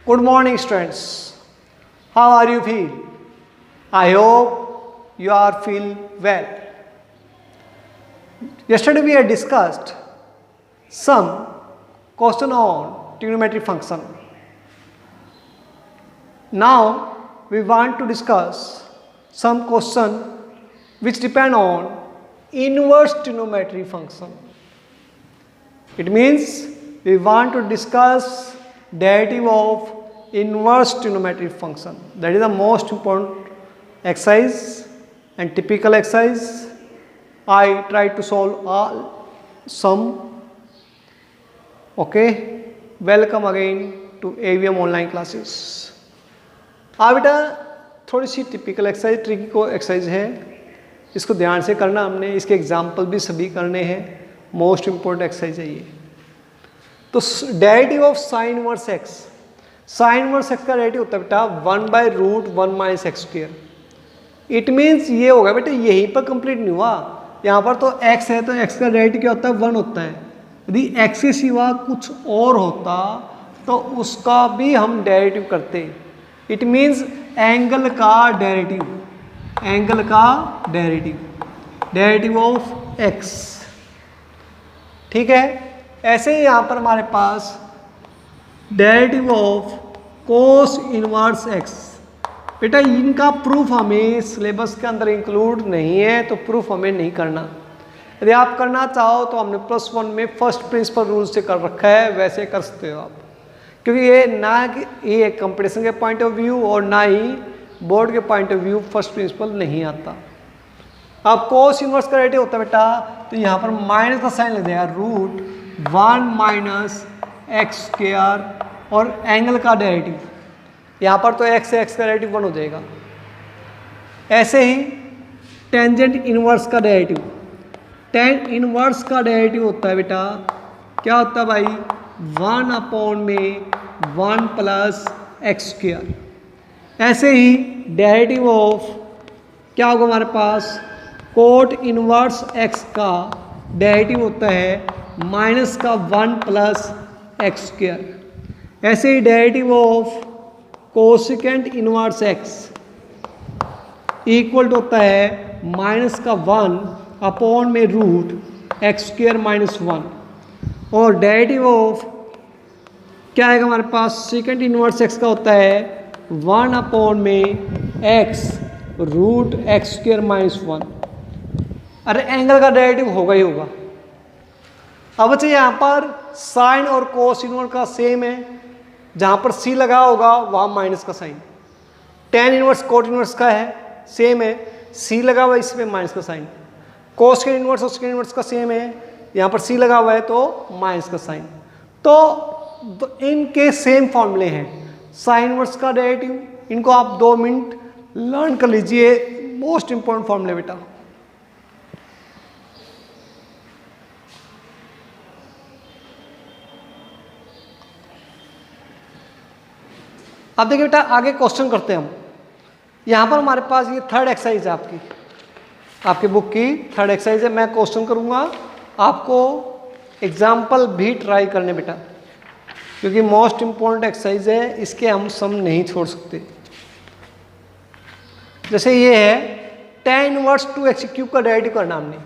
Good morning, students. How are you feel? I hope you are feel well. Yesterday we had discussed some question on trigonometry function. Now we want to discuss some question which depend on inverse trigonometry function. It means we want to discuss derivative of inverse trigonometric function. That is the most important exercise and typical exercise. I try to solve all some. Okay, welcome again to AVM online classes. अब बेटा थोड़ी सी typical exercise tricky को exercise है, इसको ध्यान से करना हमने, इसके एग्जाम्पल भी सभी करने हैं, मोस्ट इम्पोर्टेंट एक्सरसाइज है ये. तो derivative of sine inverse x, sine inverse x का डेरिवेटिव होता है बेटा 1/√1 - x². इट मीन्स ये होगा बेटा, यहीं पर कंप्लीट नहीं हुआ, यहाँ पर तो x है तो x का डेरिवेटिव क्या होता है 1 होता है. यदि x के सिवा कुछ और होता तो उसका भी हम डेरिवेटिव करते. इट मीन्स एंगल का डेरिवेटिव, एंगल का डेरिवेटिव, डेरिवेटिव ऑफ x. ठीक है. ऐसे ही यहाँ पर हमारे पास derivative of cos inverse x. बेटा इनका प्रूफ हमें सिलेबस के अंदर इंक्लूड नहीं है, तो प्रूफ हमें नहीं करना. यदि आप करना चाहो तो हमने +1 में फर्स्ट प्रिंसिपल रूल से कर रखा है, वैसे कर सकते हो आप, क्योंकि ये ना कि ये कंपटीशन के पॉइंट ऑफ व्यू और ना ही बोर्ड के point of view first principle नहीं आता. अब कोस इनवर्स का डेरिवेटिव होता है बेटा, तो यहाँ पर माइनस का साइन लग जाएगा, √1 - x² और एंगल का डेरिवेटिव, यहाँ पर तो x से x का डेरिवेटिव 1 हो जाएगा. ऐसे ही टेंजेंट इनवर्स का डेरिवेटिव, टेन इनवर्स का डेरिवेटिव होता है बेटा, क्या होता है भाई 1/(1 + x². ऐसे ही डेरिवेटिव ऑफ क्या होगा हमारे पास, कोट इनवर्स x का डेरिवेटिव होता है -1 + x². ऐसे ही derivative of cosecant inverse x equal to होता है -1/√x² - 1. और डेरिवेटिव ऑफ क्या आएगा हमारे पास, सेकेंड इनवर्स x का होता है 1/x√x² - 1. अरे एंगल का डेरिवेटिव होगा ही होगा. अब बच्चे यहाँ पर साइन और कोस इनवर्स का सेम है, जहाँ पर c लगा होगा वहाँ माइनस का sign. Tan inverse cot inverse का है, सेम है, c लगा हुआ है इसमें माइनस का साइन. कोस के इनवर्स और सेकेंड इनवर्स का सेम है, यहाँ पर c लगा हुआ है तो माइनस का साइन. तो इनके सेम फॉर्मूले हैं. साइन इनवर्स का डेरिवेटिव, इनको आप 2 मिनट लर्न कर लीजिए, मोस्ट इंपॉर्टेंट फॉर्मूले बेटा. अब देखिए बेटा आगे क्वेश्चन करते हैं हम. यहाँ पर हमारे पास ये थर्ड एक्सरसाइज है, आपकी बुक की थर्ड एक्सरसाइज है. मैं क्वेश्चन करूँगा, आपको एग्जाम्पल भी ट्राई करने बेटा, क्योंकि मोस्ट इम्पोर्टेंट एक्सरसाइज है, इसके हम सम नहीं छोड़ सकते. जैसे ये है tan इनवर्स 2x³ का डेरिवेटिव करना हमने.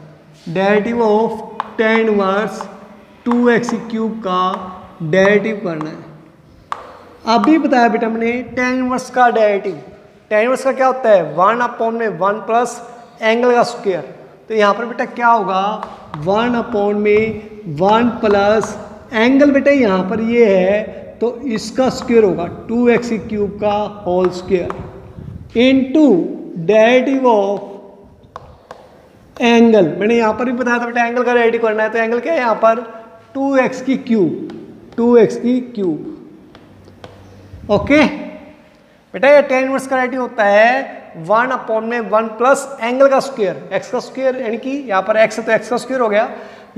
Derivative of tan inverse 2x³ का डेरिवेटिव करना है. अभी बताया बेटा हमने tan इनवर्स का डेरिवेटिव. tan इनवर्स का क्या होता है 1/(1 + एंगल का स्क्वायर. तो यहाँ पर बेटा क्या होगा 1/(1 + एंगल बेटा यहाँ पर ये है तो इसका स्क्वायर होगा 2x³ का whole square into derivative of angle. मैंने यहाँ पर भी बताया था बेटा एंगल का डेरिवेटिव करना है, तो एंगल क्या है यहाँ पर 2x³. ओके बेटा ये tan इनवर्स का डेरिवेटिव होता है 1/(1 + एंगल का स्क्वायर, x का स्क्वायर, यानी कि यहाँ पर x है तो x का स्क्वायर हो गया,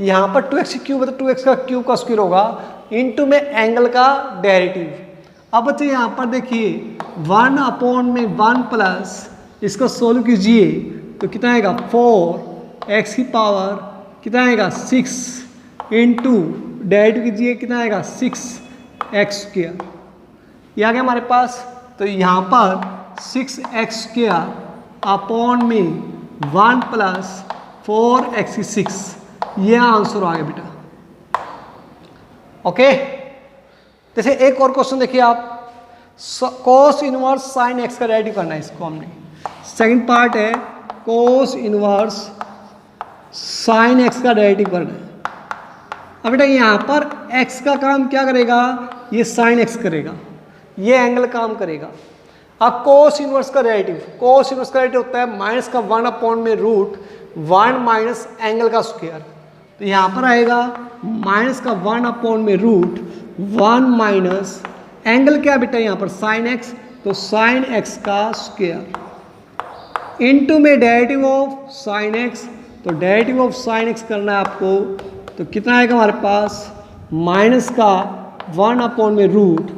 यहाँ पर 2x³ है तो 2x का क्यूब का स्क्वायर होगा, इनटू में एंगल का डेरिवेटिव. अब बच्चे यहाँ पर देखिए 1/(1 + इसको सोल्व कीजिए तो कितना आएगा 4x की पावर कितना आएगा 6 इंटू डेरिवेटिव कीजिए कितना आएगा 6x². ये आ गया हमारे पास। तो यहाँ पर 6x² अपॉन में 1 प्लस 4x6, ये आंसर आ गया बेटा। ओके, जैसे एक और क्वेश्चन देखिए आप, कोस इनवर्स साइन एक्स का डेरिवेटिव करना है इसको हमने। सेकंड पार्ट है कोस इनवर्स साइन एक्स का डेरिवेटिव करना है। अब बेटा यहाँ पर x का काम क्या करेगा, ये साइन x करेगा, ये एंगल काम करेगा। अब कोस इनवर्स का डेरिवेटिव, कोस इनवर्स का डेरिवेटिव होता है माइनस का 1 अपॉन में रूट 1 माइनस एंगल का स्क्वायर। तो यहाँ पर आएगा माइनस का 1 अपॉन में रूट 1 माइनस एंगल क्या बेटा यहाँ पर साइन एक्स, तो साइन एक्स का स्क्वायर इनटू में डेरिवेटिव ऑफ साइन एक्स। तो डेरिवेटिव ऑफ साइन एक्स करना है आपको, तो कितना आएगा हमारे पास माइनस का 1 अपॉन में root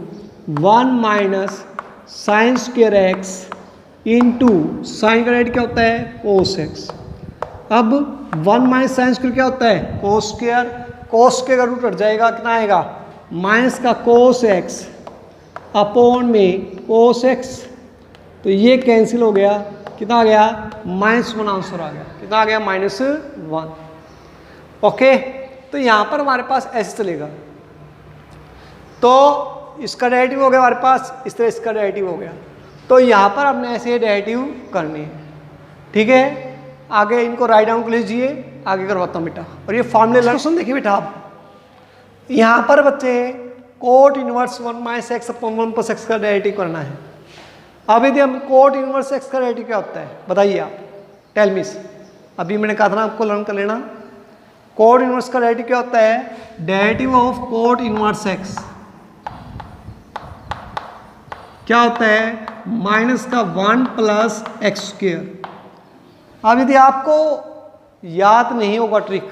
1 minus sine square x into sine का डेरिवेटिव क्या होता है कोस एक्स। अब 1 माइनस साइन स्क्वायर क्या होता है कोस स्क्वायर, कोस स्क्वायर का रूट हट जाएगा, कितना आएगा माइनस का कोस एक्स अपॉन में कोस एक्स। तो ये कैंसिल हो गया, कितना आ गया -1 आंसर आ गया, कितना आ गया -1। ओके, तो यहाँ पर हमारे पास ऐसे चलेगा। तो इसका डेरिवेटिव हो गया हमारे पास, इस तरह इसका डेरिवेटिव हो गया। तो यहाँ पर हमने ऐसे डेरिवेटिव करनी है, ठीक है। आगे इनको राइट डाउन कर लीजिए, आगे करवाता हूँ बेटा। और ये फॉर्मूले क्वेश्चन देखिए बेटा आप, यहाँ पर बच्चे cot inverse 1 minus x upon 1 plus x का डेरिवेटिव करना है। अब यदि हम कोट इनवर्स एक्स का डेरिवेटिव क्या होता है बताइए आप, टेल मिस। अभी मैंने कहा था ना आपको लर्न कर लेना। कोट इनवर्स का डेरिवेटिव क्या होता है, derivative of coat inverse x क्या होता है माइनस का 1 प्लस एक्स स्क्वायर। अब यदि आपको याद नहीं होगा ट्रिक,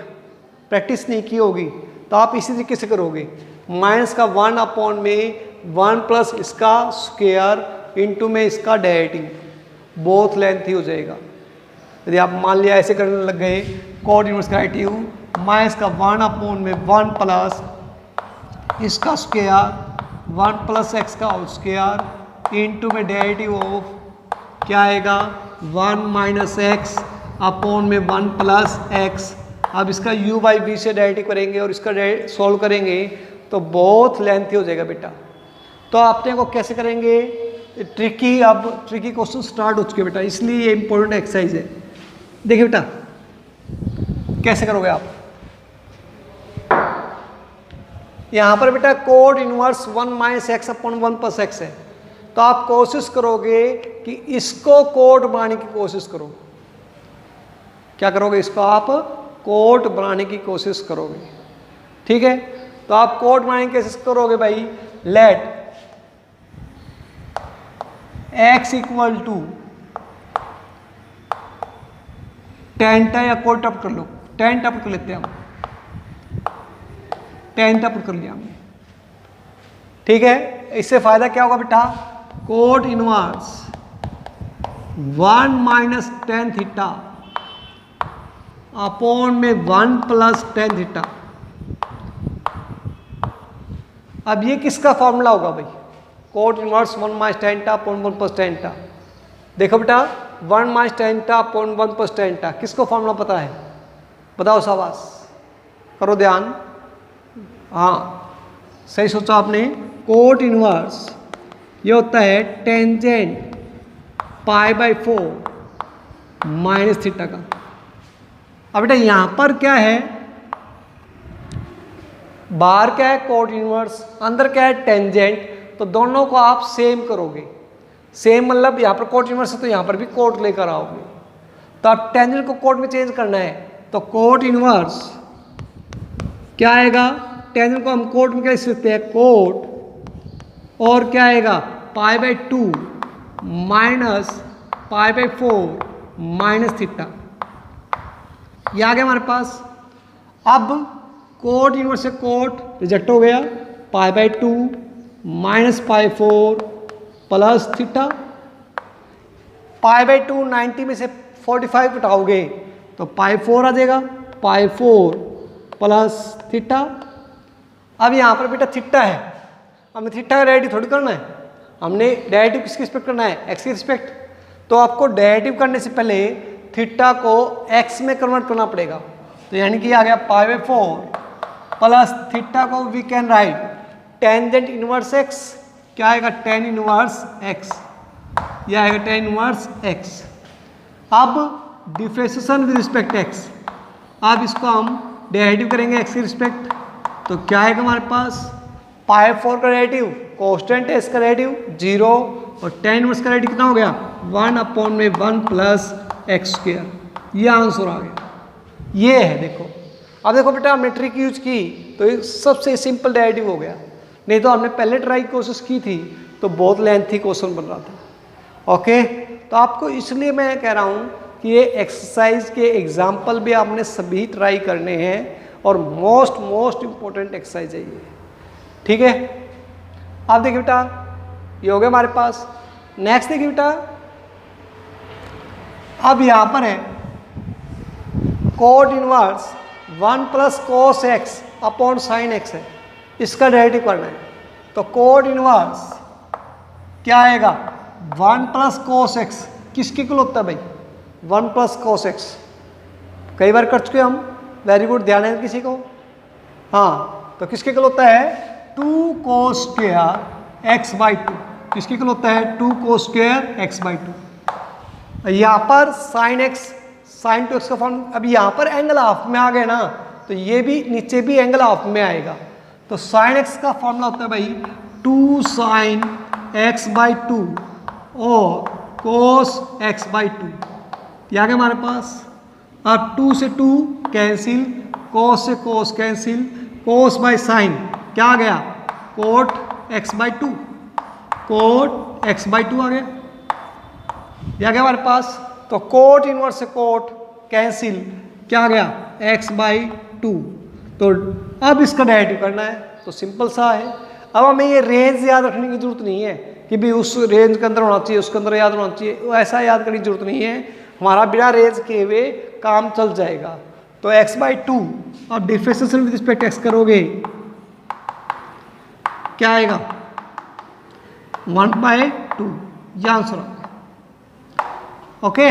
प्रैक्टिस नहीं की होगी, तो आप इसी तरीके से करोगे, माइनस का 1 अपॉन में 1 प्लस इसका स्क्वायर इनटू में इसका डेरिवेटिव, बोथ लेंथी हो जाएगा। यदि आप मान लिया ऐसे करने लग गए, कोट इनवर्स का डेरिवेटिव माइनस का 1 अपॉन में 1 प्लस इसका स्क्वायर 1 प्लस एक्स का होल स्क्वायर इनटू में डेरिवेटिव ऑफ क्या आएगा 1 माइनस एक्स अपॉन में 1 प्लस एक्स। अब इसका u बाई वी से डेरिवेटिव करेंगे और इसका सॉल्व करेंगे तो बहुत लेंथी हो जाएगा बेटा। तो आपने को कैसे करेंगे, ट्रिकी, अब ट्रिकी क्वेश्चन स्टार्ट हो चुके बेटा, इसलिए ये इंपॉर्टेंट एक्सरसाइज है। देखिए बेटा कैसे करोगे आप, यहाँ पर बेटा cot inverse 1 minus x upon 1 plus x है। तो आप कोशिश करोगे कि इसको कोट बनाने की कोशिश करो। क्या करोगे, इसको आप कोट बनाने की कोशिश करोगे, ठीक है। तो आप कोट बनाने की कोशिश करोगे भाई, let x equal to tan या कोट टप कर लो, tan टप कर लेते हैं हम, tan टप कर लिया हमने, ठीक है। इससे फायदा क्या होगा बेटा, cot inverse 1 minus tan theta upon में 1 प्लस tan थीटा। अब ये किसका फॉर्मूला होगा भाई, cot inverse 1 minus tan theta upon 1 plus tan theta. देखो बेटा 1 minus tan theta upon 1 plus tan theta किसको फॉर्मूला पता है, बताओ शाबाश, करो ध्यान। हाँ सही सोचा आपने। कोट इनवर्स ये होता है टेंजेंट π/4 माइनस थीटा का। अब बेटा यहां पर क्या है, बाहर क्या है कोट इनवर्स, अंदर क्या है टेंजेंट, तो दोनों को आप सेम करोगे। सेम मतलब यहां पर कोट इनवर्स है तो यहां पर भी कोट लेकर आओगे। तो आप टेंजेंट को कोट में चेंज करना है, तो कोट इनवर्स क्या आएगा, टेंजेंट को हम कोट में कैसे लिखते हैं कोट, और क्या आएगा π/2 माइनस π/4 माइनस थीटा, ये आ गया हमारे पास। अब कोट इनवर्स से कोट रिजेक्ट हो गया, π/2 माइनस π/4 प्लस थीटा। π/2 90 में से 45 घटाओगे तो π/4 आ जाएगा, π/4 प्लस थीटा। अब यहाँ पर बेटा थीटा है, हमें थीटा का डेरिवेटिव थोड़ी करना है, हमने डेरिवेटिव किसकी रिस्पेक्ट करना है, एक्स की रिस्पेक्ट। तो आपको डेरिवेटिव करने से पहले थीटा को एक्स में कन्वर्ट करना पड़ेगा। तो यानी कि आ गया π/4 प्लस थीटा को we can write tangent inverse x. क्या आएगा, टेन इनवर्स एक्स, यह आएगा टेन इनवर्स एक्स। अब डिफरेंशिएशन विद रिस्पेक्ट एक्स, अब इसको हम डेरिवेटिव करेंगे एक्स की रिस्पेक्ट। तो क्या आएगा हमारे पास, π/4 का डेरिवेटिव कांस्टेंट है, इसका डेरिवेटिव 0 और टेन इनवर्स का डेरिवेटिव कितना हो गया 1/1 प्लस एक्स स्क्वायर। ये आंसर आ गया, ये है। देखो अब देखो बेटा, हमने ट्रिक यूज की तो ये सबसे सिंपल डेरिवेटिव हो गया। नहीं तो हमने पहले ट्राई कोशिश की थी तो बहुत लेंथी क्वेश्चन बन रहा था। ओके, तो आपको इसलिए मैं कह रहा हूँ कि ये एक्सरसाइज के एग्जाम्पल भी आपने सभी ट्राई करने हैं और मोस्ट इम्पोर्टेंट एक्सरसाइज है ये। ठीक है, आप देखिए बेटा, ये हो गया हमारे पास। नेक्स्ट देखिए बेटा, अब यहां पर है cot inverse 1 plus cos x upon sine x है, इसका डेरिवेटिव करना है। तो कोट इनवर्स क्या आएगा 1 प्लस कोस एक्स, किसके इक्वल होता है भाई 1 प्लस कोस एक्स, कई बार कर चुके हम, वेरी गुड, ध्यान है किसी को। हाँ, तो किसके इक्वल होता है 2 कोस स्क्वायर एक्स बाई 2, किसके इक्वल होता है 2 कोस स्क्वायर एक्स बाई 2। यहाँ पर साइन एक्स साइन 2x का फॉर्म, अब यहाँ पर एंगल हाफ में आ गए ना, तो ये भी नीचे भी एंगल हाफ में आएगा। तो साइन एक्स का फॉर्मूला होता है भाई 2 साइन एक्स बाई 2 और कोस एक्स बाई 2। ये आ गया हमारे पास। अब 2 से 2 कैंसिल, कोस से cos cancel, cos by sine क्या आ गया cot x by 2, cot x by 2 आ गया। ये आ गया हमारे पास। तो कोट इनवर्स से कोट कैंसिल, क्या आ गया एक्स बाई 2। तो अब इसका डेरिवेटिव करना है, तो सिंपल सा है। अब हमें ये रेंज याद रखने की जरूरत नहीं है कि भी उस रेंज के अंदर होना चाहिए, उसके अंदर याद होना चाहिए, ऐसा याद करने की जरूरत नहीं है। हमारा बिना रेंज के हुए काम चल जाएगा। तो एक्स बाई 2 अब डिफरेंशिएशन विद रिस्पेक्ट एक्स करोगे, क्या आएगा 1/2, ये आंसर आ गया। ओके,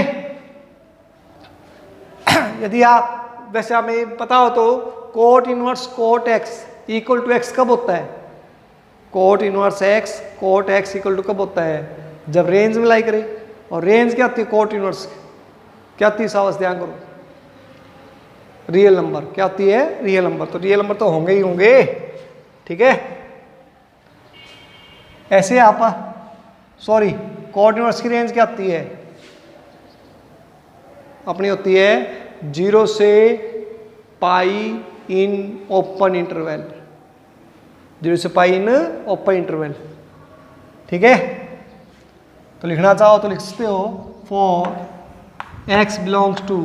यदि आप वैसे हमें पता हो तो cot inverse cot x equal to x कब होता है, cot inverse x cot x equal to कब होता है, जब रेंज में लाई करें। और रेंज क्या आती है कोट इनवर्स, क्या आती है सावस, ध्यान करो, रियल नंबर। क्या आती है रियल नंबर, तो रियल नंबर तो होंगे ही होंगे। ठीक है, ऐसे आप सॉरी कोट इनवर्स की रेंज क्या आती है अपनी, होती है 0 से पाई इन ओपन इंटरवल, 0 से पाई इन ओपन इंटरवल। ठीक है, तो लिखना चाहो तो लिख सकते हो for x belongs to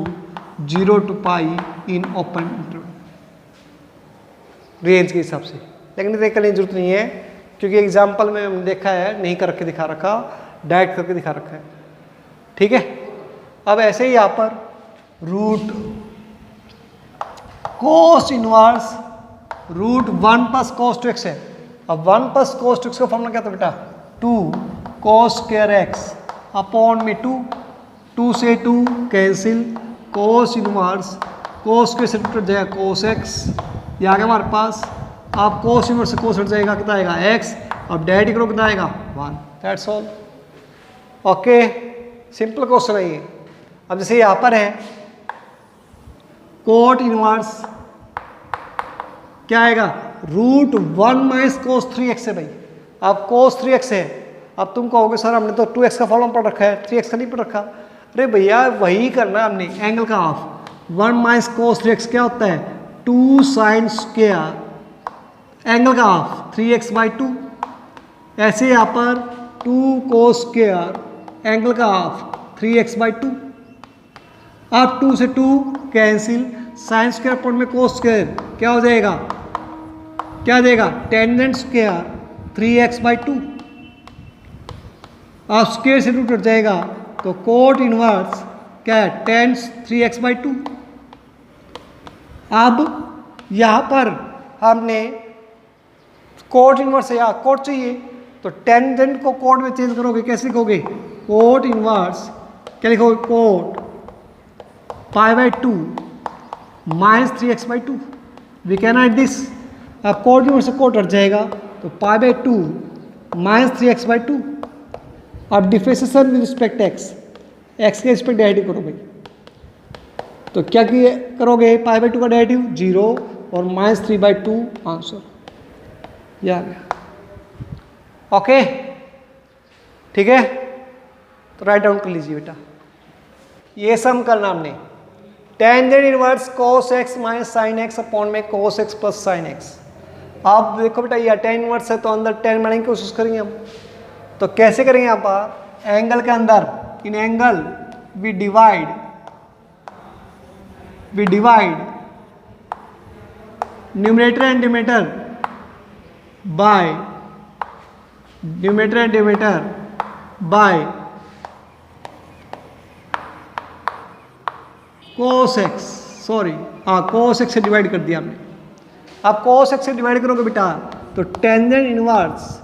0 to pi in open interval, range के हिसाब से। लेकिन ये करने की जरूरत नहीं है क्योंकि एग्जाम्पल में हमने देखा है, नहीं करके दिखा रखा, डायरेक्ट करके दिखा रखा है। ठीक है, अब ऐसे ही यहाँ पर root cos inverse root 1 plus cos 2x है। अब 1 प्लस कोस 2x का फॉर्मूला क्या था बेटा 2 कोस स्क्वायर एक्स अपॉन में 2 से 2 कैंसिल, कोस इनवर्स कोस के से हट जाएगा कोस एक्स, ये आ गया हमारे पास। अब कोस इनवर्स से कोस हट जाएगा, कितना आएगा x, अब डेरिवेटिव करो कितना आएगा 1, that's all. Okay, simple question है ये। अब जैसे यहाँ पर है कोट इनवर्स क्या आएगा रूट 1 माइनस कोस 3x है भाई। अब कोस 3x है, अब तुम कहोगे सर हमने तो 2x का फॉर्मूला पढ़ रखा है, 3x का नहीं पढ़ रखा। अरे भैया वही करना है हमने, एंगल का हाफ 1 माइनस कोस 3x क्या होता है 2 साइन स्क्वायर, एंगल का हाफ 3x बाई 2। ऐसे यहाँ पर 2 कोस स्क्वायर एंगल का हाफ 3x बाई 2। अब 2 से 2 कैंसिल, साइन स्क्वायर अपॉन में कोस स्क्वायर क्या हो जाएगा, क्या देगा टेंजेंट स्क्वायर 3x बाई 2। अब स्क्वायर से रूट हट जाएगा तो कोट इनवर्स क्या है टेन 3x बाई 2। अब यहाँ पर हमने कोट इनवर्स है, यहाँ कोट चाहिए तो टेंजेंट को कोट में चेंज करोगे, कैसे लिखोगे? कोट इनवर्स, क्या लिखोगे? Cot π/2 -3x/2। We can write this. अब कोट इनवर्स से कोट हट जाएगा तो π/2 -3x/2। अब डिफरेंशिएशन विद रिस्पेक्ट एक्स के रिस्पेक्ट डेरिवेटिव करो भाई। तो क्या करोगे? π/2 का डेरिवेटिव 0 और -3/2 आंसर, ये आ गया। ओके, ठीक है, तो राइट डाउन कर लीजिए बेटा। ये सम करना हमने tangent inverse cos x minus sine x upon में cos x plus sine x. अब देखो बेटा ये टेन इनवर्स है तो अंदर टेन बनाने की कोशिश करेंगे हम। तो कैसे करेंगे? यहाँ पर एंगल के अंदर, in angle we divide numerator and denominator by cos x, cos x से डिवाइड कर दिया हमने। अब cos x से डिवाइड करोगे बेटा तो टेंजेंट इनवर्स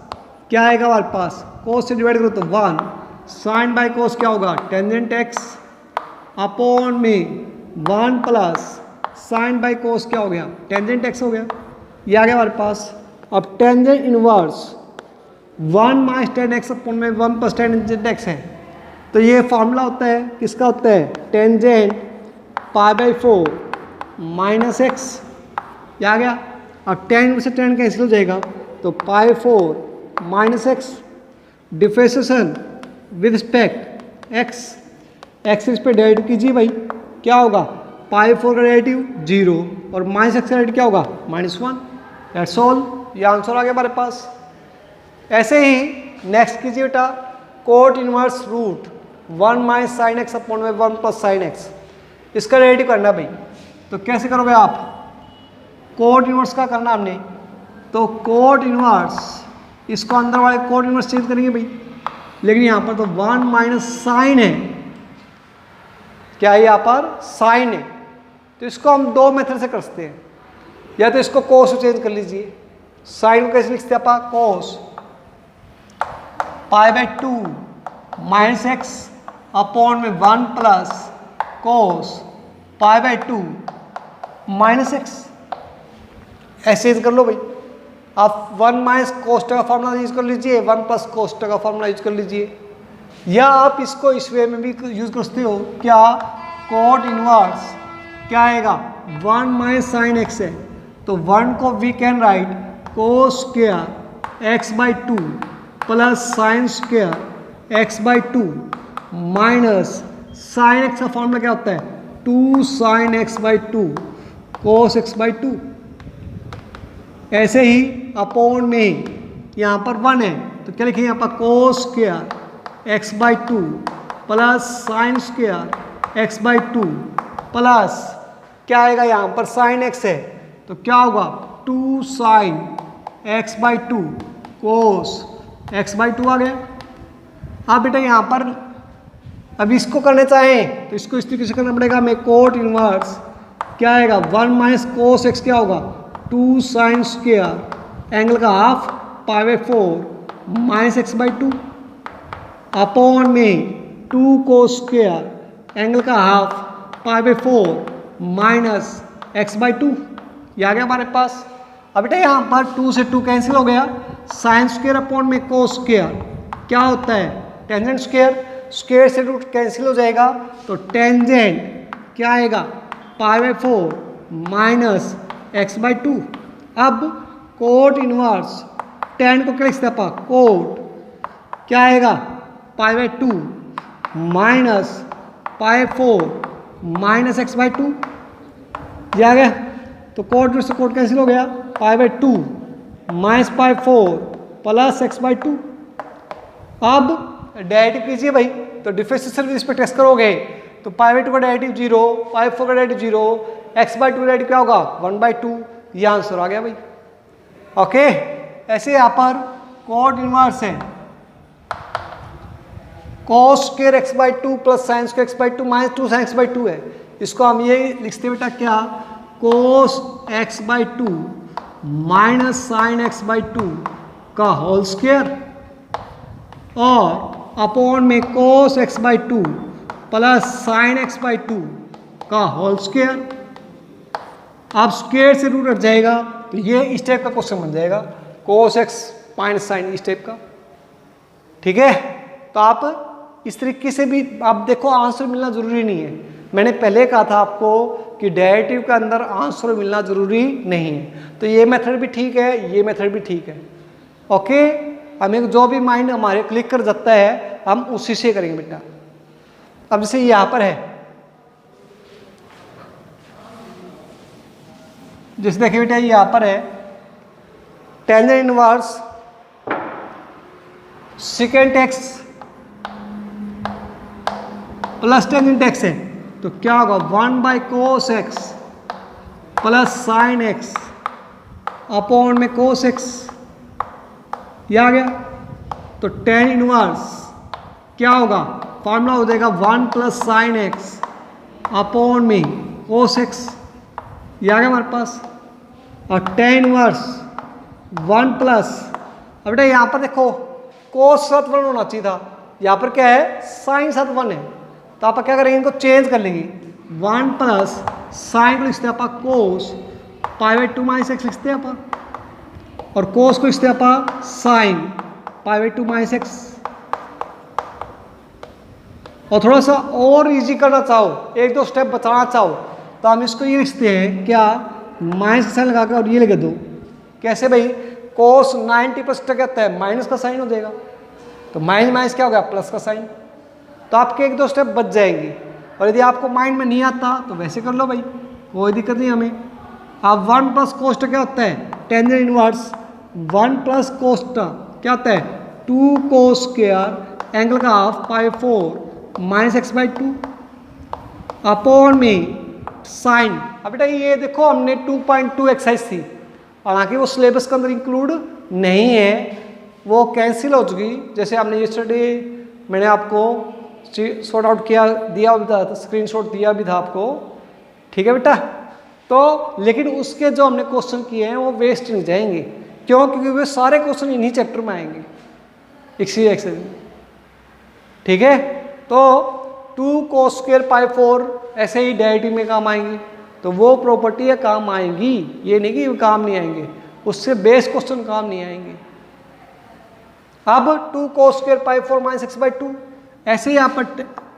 क्या आएगा हमारे पास? cos से डिवाइड करो तो 1 साइन बाय cos क्या होगा? टेंजेंट x अपॉन में 1 प्लस साइन बाय cos क्या हो गया? टेंजेंट x हो गया। ये आ गया हमारे पास। अब tangent inverse 1 minus ten x upon में 1 प्लस टेंजेंट x है। तो ये फॉर्मूला होता है, किसका होता है? टेंजेंट π/4 माइनस एक्स, ये आ गया। अब टेन में से टेन कैंसिल हो जाएगा तो π/4 minus x, differentiation with respect x respect derivative कीजिए भाई, क्या होगा? π/4 का डेरिवेटिव 0 और माइनस एक्स का डेरिवेटिव क्या होगा? -1। दैट्स ऑल, ये आंसर आ गया हमारे पास। ऐसे ही नेक्स्ट कीजिए बेटा, cot inverse root 1 minus sine x upon में 1 प्लस साइन एक्स, इसका डेरिवेटिव करना भाई। तो कैसे करोगे आप? कोट इनवर्स का करना हमने, तो कोट इनवर्स, इसको अंदर वाले कोट इनवर्स चेंज करेंगे भाई, लेकिन यहाँ पर तो 1 माइनस साइन है, क्या है यहाँ पर? साइन है। तो इसको हम दो मेथड से कर सकते हैं, या तो इसको कोस से चेंज कर लीजिए। साइन को कैसे लिखते हैं आप? कोस π/2 माइनस एक्स अपॉन में 1 प्लस कोस π/2 माइनस एक्स, ऐसे कर लो भाई। आप 1 माइनस कोष्टक का फॉर्मूला यूज कर लीजिए, 1 प्लस कोष्टक का फॉर्मूला यूज कर लीजिए, या आप इसको इस वे में भी यूज कर सकते हो। क्या? कोट इनवर्स क्या आएगा? 1 माइनस साइन एक्स है तो 1 को we can write cos square x/2 plus sine square x/2 minus sine x का फॉर्मूला क्या होता है? 2 साइन x/2 कोस x/2। ऐसे ही अपॉन में यहाँ पर 1 है तो क्या लिखेंगे यहाँ पर? कोस square x/2 plus sine square x/2 plus क्या आएगा यहाँ पर? साइन x है तो क्या होगा? 2 साइन x/2 कोस x/2 आ गया। अब बेटा यहाँ पर अब इसको करना चाहें तो इसको इस तरीके से करना पड़ेगा। मैं कोट इनवर्स क्या आएगा? 1 माइनस कोस एक्स क्या होगा? 2 साइन स्क्वायर एंगल का हाफ π/4 माइनस x/2 अपॉन में 2 कोस स्क्वायर एंगल का हाफ π/4 माइनस x/2। ये आ गया हमारे पास। अब बेटा यहाँ पर 2 से 2 कैंसिल हो गया, साइन स्क्वायर अपॉन में कोस स्क्वायर क्या होता है? टेंजेंट स्क्वायर, स्क्वायर से रूट कैंसिल हो जाएगा तो टेंजेंट क्या आएगा? π/4 माइनस x/2। अब कोट इनवर्स टेन को क्या लिख सकते हैं? कोट क्या आएगा? π/2 माइनस π/4 माइनस x/2। ये आ गया। तो कोट में से कोट कैंसिल हो गया, π/2 माइनस π/4 प्लस x/2। अब डेरिवेटिव कीजिए भाई, तो डिफरेंशिएशन विद रिस्पेक्ट एक्स करोगे तो π/2 का डेरिवेटिव 0, π/4 का डेरिवेटिव 0, x/2 का डेरिवेटिव क्या होगा? 1/2। ये आंसर आ गया भाई। ओके, ऐसे यहाँ पर कोट इनवर्स है cos square x/2 plus sine square x/2 minus 2 sine x/2 है। इसको हम ये लिखते बेटा क्या? cos x/2 minus sign x/2 का होल स्क्वायर। और अपॉन में cos x/2 plus sign x/2 का होल स्क्वायर। अब स्क्वायर से रूट हट जाएगा तो ये इस टाइप का क्वेश्चन बन जाएगा, cos x माइनस साइन इस टाइप का। ठीक है, तो आप इस तरीके से भी आप देखो, आंसर मिलना जरूरी नहीं है। मैंने पहले कहा था आपको कि डेरिवेटिव के अंदर आंसर मिलना जरूरी नहीं है। तो ये मेथड भी ठीक है, ये मेथड भी ठीक है। ओके, हमें जो भी माइंड हमारे क्लिक कर जाता है हम उसी से करेंगे बेटा। अब जैसे यहाँ पर है, जैसे देखिए बेटा यहाँ पर है tangent inverse second x plus tangent x है, तो क्या होगा 1/cos x plus sine x upon में cos x, ये आ गया। तो टेन इनवर्स क्या होगा, फॉर्मूला हो जाएगा 1 प्लस साइन एक्स अपॉन में cos x, ये आ गया हमारे पास। और टेन इनवर्स 1 प्लस, अब बेटा यहाँ पर देखो cos साथ 1 होना चाहिए था, यहाँ पर क्या है साइन साथ 1 है, तो आप क्या करेंगे, इनको चेंज कर लेंगे। 1 प्लस साइन को लिखते हैं आप cos π/2 माइनस एक्स लिखते हैं आप, और cos को लिखते हैं आप साइन π/2 माइनस एक्स। और थोड़ा सा और इजी करना चाहो, एक दो स्टेप बचाना चाहो, तो हम इसको ये लिखते हैं क्या, माइनस का साइन लगा कर और ये लिख दो। कैसे भाई, cos 90% क्या होता है, माइनस का साइन हो जाएगा, तो माइनस माइनस क्या हो गया, प्लस का साइन। तो आपके एक दो स्टेप बच जाएंगे। और यदि आपको माइंड में नहीं आता तो वैसे कर लो भाई, कोई दिक्कत नहीं हमें। अब 1 प्लस कोस्टा क्या होता है, टेंजेंट इनवर्स 1 प्लस कोस्टा क्या होता है, 2 cos स्क्वायर एंगल का हाफ π/4 माइनस x/2 अपॉन में साइन। अब बेटा ये देखो हमने 2.2 एक्सरसाइज थी, हालांकि वो सिलेबस के अंदर इंक्लूड नहीं है, वो कैंसिल हो चुकी। जैसे हमने यस्टरडे मैंने आपको सॉर्ट आउट किया दिया भी था, स्क्रीनशॉट दिया भी था आपको। ठीक है बेटा, तो लेकिन उसके जो हमने क्वेश्चन किए हैं वो वेस्ट नहीं जाएंगे, क्यों, क्योंकि वे सारे क्वेश्चन इन्हीं चैप्टर में आएंगे इसी एक्सरसाइज में। ठीक है, तो 2 cos स्क्वायर π/4 ऐसे ही डेरिवेटिव में काम आएंगे, तो वो प्रॉपर्टी है काम आएंगी, ये नहीं कि काम नहीं आएंगे, उससे बेस क्वेश्चन काम नहीं आएंगे। अब 2 cos स्क्वायर π/4 माइनस x/2, ऐसे ही यहाँ पर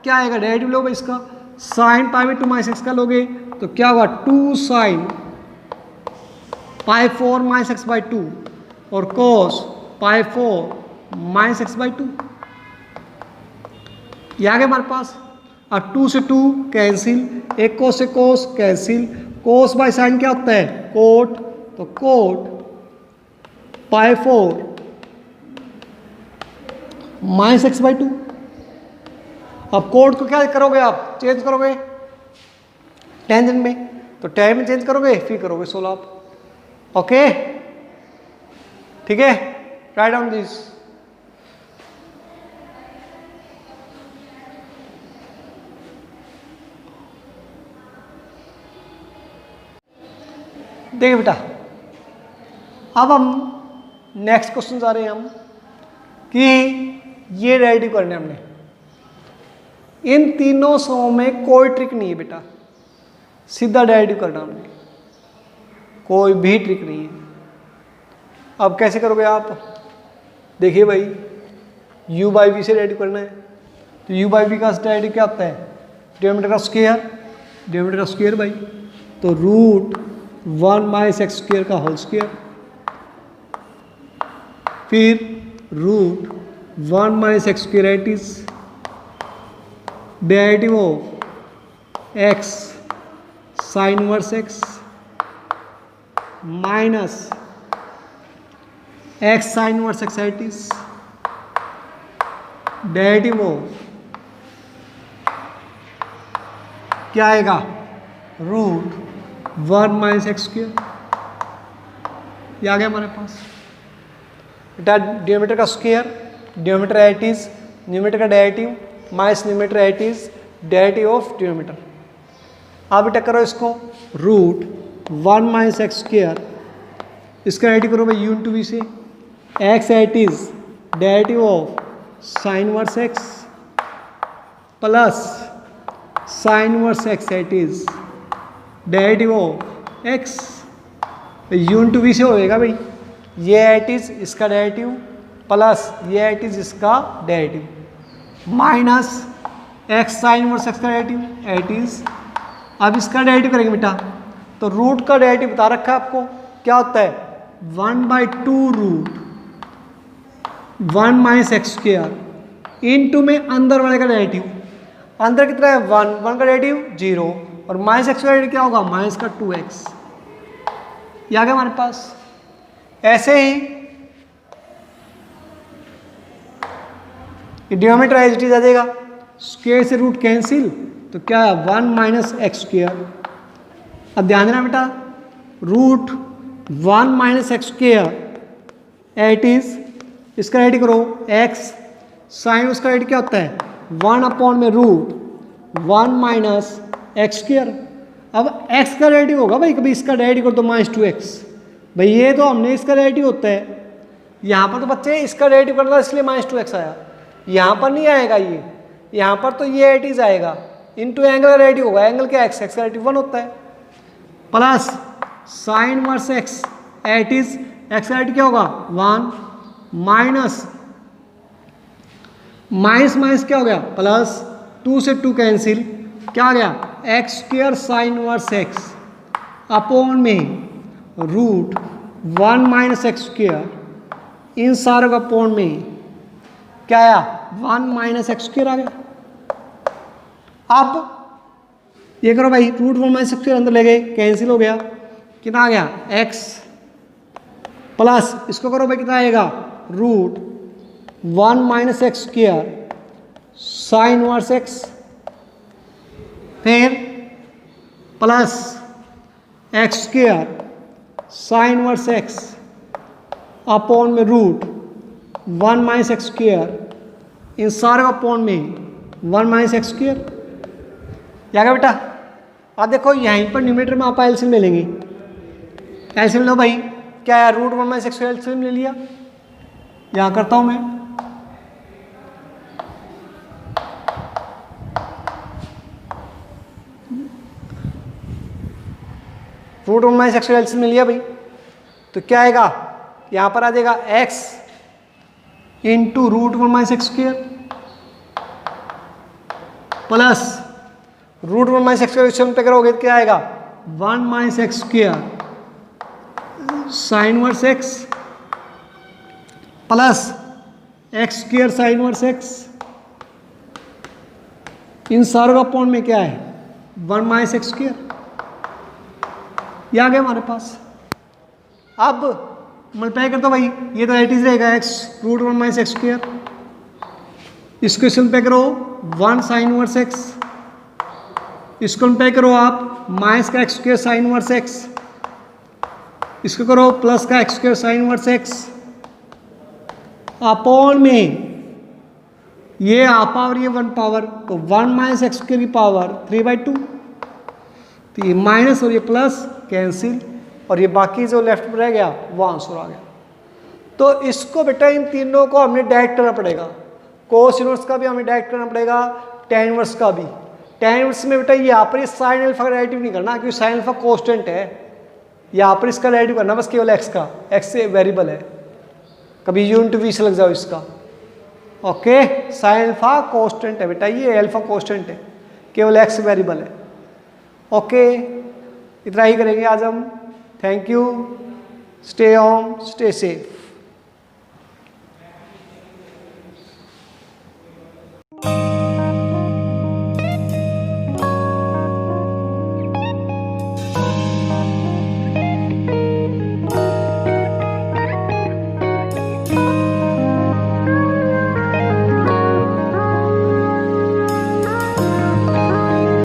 क्या आएगा, डेरिवेटिव लोगे इसका, साइन π/2 माइनस एक्स का लोगे तो क्या होगा 2 साइन π/4 माइनस x/2 और cos π/4 माइनस x/2, ये आ गया हमारे पास। और 2 से 2 कैंसिल, एक cos से cos cancel, cos by sine क्या होता है, कोट, तो कोट π/4 माइनस x/2। अब कोड को क्या करोगे, आप चेंज करोगे टेंजेंट में, तो टेन में चेंज करोगे फिर करोगे सोल्व आप। ओके, ठीक है, राइट डाउन दिस। देखिए बेटा, अब हम नेक्स्ट क्वेश्चन जा रहे हैं हम कि ये रेडी करने हमने, इन तीनों सौ में कोई ट्रिक नहीं है बेटा, सीधा डेरिवेटिव करना हमने, कोई भी ट्रिक नहीं है। अब कैसे करोगे आप, देखिए भाई u बाई वी से डेरिवेटिव करना है, तो u बाई वी का डेरिवेटिव क्या होता है, डिनोमिनेटर का स्क्वायर, डिनोमिनेटर का स्क्वायर भाई, तो रूट 1 माइनस एक्स स्क्वायर का होल स्क्वायर, फिर root 1 minus x square it is derivative of x sine inverse x minus x sine inverse x it is derivative of क्या आएगा, root 1 minus x square, ये आ गया हमारे पास। बेटा denominator का square, denominator it is numerator का derivative minus numerator it is derivative of denominator. आप बेटा करो इसको, रूट 1 माइनस एक्स स्क्वायर, इसका डेरिवेटिव करो भाई u इंटू वी से, x it is derivative of sine verse x plus sine verse x it is derivative of x. Unit v से होएगा भाई, ये एट इज इसका डेरिवेटिव प्लस ये एट इज इसका derivative minus x sign verse x का derivative eight is. अब इसका डेरिवेटिव करेंगे बेटा, तो रूट का डेरिवेटिव बता रखा है आपको क्या होता है 1/2 root 1 minus x square into में अंदर वाले का डेरिवेटिव, अंदर कितना है 1 का डेरिवेटिव 0 और माइनस एक्स का डेरिवेटिव क्या होगा माइनस का 2x। ये आ गया हमारे पास। ऐसे ही डिनोमिनेटर एज इट इज आ जाएगा, स्क्वायर से रूट कैंसिल तो क्या है 1 माइनस एक्स स्क्वायर। अब ध्यान देना बेटा, root 1 minus x square it is इसका रेडी करो x साइन उसका रेडी क्या होता है 1 में रूट 1 माइनस एक्स स्क्वायर। अब x का रेडी होगा भाई, कभी इसका रेडी करो तो -2x भाई, ये तो हमने इसका रेडी होता है। यहाँ पर तो बच्चे इसका रेडी करना इसलिए -2x आया, यहाँ पर नहीं आएगा ये, यहाँ पर तो ये एट इज आएगा इनटू एंगल का रेडी होगा, एंगल क्या x का रेडी 1 होता है प्लस साइन वर्स x एट इज x का रेडी क्या होगा 1 माइनस माइनस क्या हो गया प्लस 2 से 2 कैंसिल क्या आ गया x square sine verse x upon में रूट 1 माइनस एक्स स्क्वायर इन सारों का अपॉन में क्या आया 1 माइनस एक्स स्क्वायर आ गया। अब ये करो भाई, रूट 1 माइनस एक्स स्क्वायर अंदर ले गए कैंसिल हो गया, कितना आ गया एक्स प्लस इसको करो भाई कितना आएगा root 1 minus x square sine verse x, फिर plus x square sine verse x upon में रूट 1 माइनस एक्स स्क्वायर इन सारे अपॉन में 1 माइनस एक्स स्क्वायर। क्या बेटा अब देखो यहीं पर न्यूमरेटर में आप एलसीएम ले लेंगे, एलसीएम लो भाई क्या है root 1 minus x square LCM ले लिया, यहाँ करता हूँ मैं root 1 minus x square LCM ले लिया भाई, तो क्या आएगा यहाँ पर आ जाएगा x into root 1 minus x square plus root 1 minus x square पे करोगे तो क्या आएगा 1 minus x square sine verse x plus x square sine verse x इन सारों का अपॉन में क्या है 1 माइनस एक्स स्क्वायर। ये आ गया हमारे पास। अब मल्टीप्लाई कर दो भाई, ये तो एट इज रहेगा x root 1 minus x square, इसको सिंपल करो 1 साइन वर्स एक्स, इसको सिंपल करो आप माइनस का x square sine verse x, इसको करो प्लस का x square sine verse x upon में ये हाफ पावर ये 1 पावर तो 1 माइनस एक्स स्क्वायर की पावर 3/2, तो ये माइनस और ये प्लस कैंसिल और ये बाकी जो लेफ्ट में रह गया वो आंसर आ गया। तो इसको बेटा इन तीनों को हमने डायरेक्ट करना पड़ेगा, कोस इनवर्स का भी हमें डायरेक्ट करना पड़ेगा, tan इनवर्स का भी। tan इनवर्स में बेटा यहाँ पर साइन अल्फा का डेरिवेटिव नहीं करना क्योंकि साइन अल्फा कांस्टेंट है, यहाँ पर इसका डेरिवेटिव करना बस केवल x का, x से वेरिएबल है, कभी यूनिट v से लग जाओ इसका। ओके साइन अल्फा कांस्टेंट है बेटा, ये अल्फा कांस्टेंट है, केवल x वेरिएबल है। ओके इतना ही करेंगे आज हम। Thank you, stay home stay safe.